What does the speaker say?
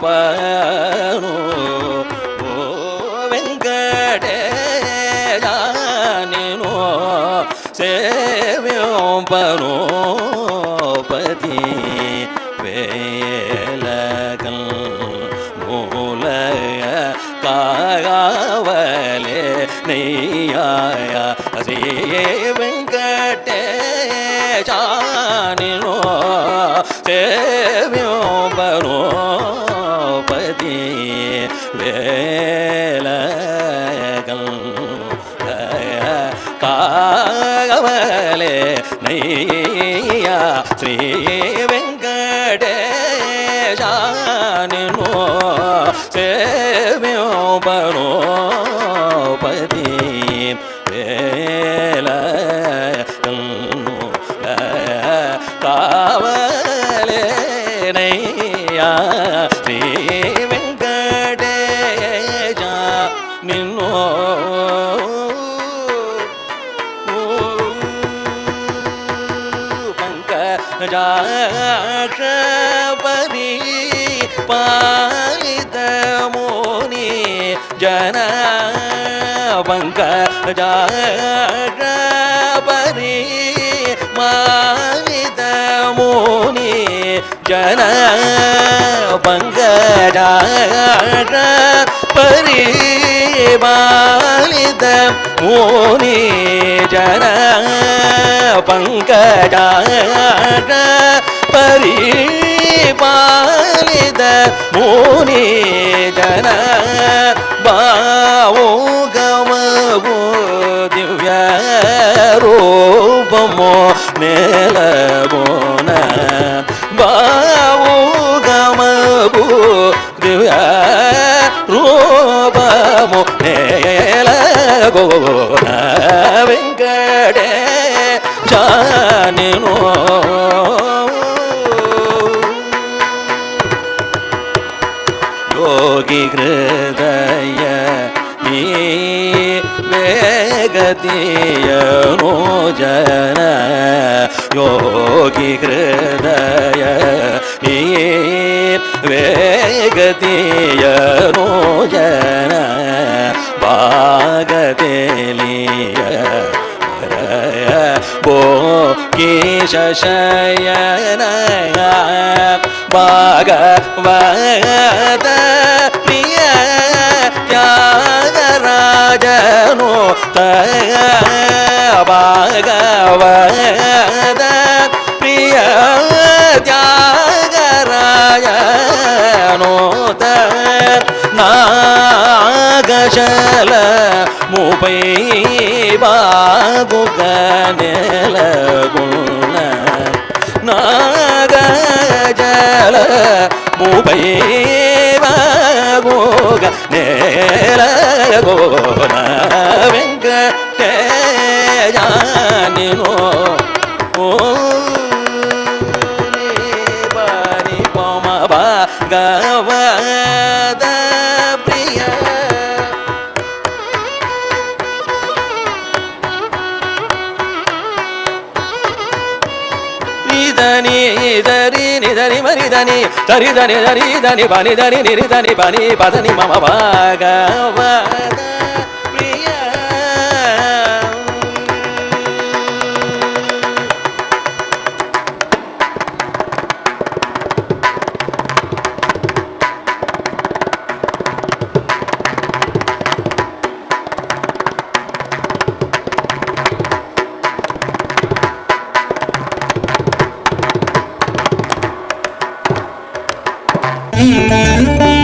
சேவிப்பனோ Venkatesha Nino சேவிப்பனோ பதி வேலகல் மூலய காவலே நெய்யாய Sri Venkatesha Nino சேவிப்பனோ பதி வேலகல் காவலே நையா Sri Venkatesha Nino சேவிப்பனோ பதி வேலகல் காவலே நையா ஸ்ரீ வெங்கடேசா நினோ பங்கஜாக்ஷபரி பாலித முனி ஜன பங்கஜாக்ஷபரி மாலித முனி ஜன பங்கஜாக்ஷபரி பாலித முனி ஜன பங்கஜாக்ஷபரி பாலித முனி ஜன பாவோகமபோ திவ்ய ரூபமோ நேலகோன பாவோகமபோ திவ்ய ரூபமோ நேலகோன வெங்கடேசா நினோ योगी हृदय वेगतियनो जन योगी हृदय वेगतियनो जन भागतेलिय बो केशयन भागवत प्रिय त्यागराजनो तय भागवत प्रिय त्यागराजनो तय नागशल मुपै बागुगनेलगुण नागजल मुपै बागुगनेलगुण वेंकटेशा निनो पानि पम भागवत प्रिय निधनि धरि निधनि मरिधनि धरि धनि धरि धनि पानि धरि निरि धनि पानि पदनि मम भागवत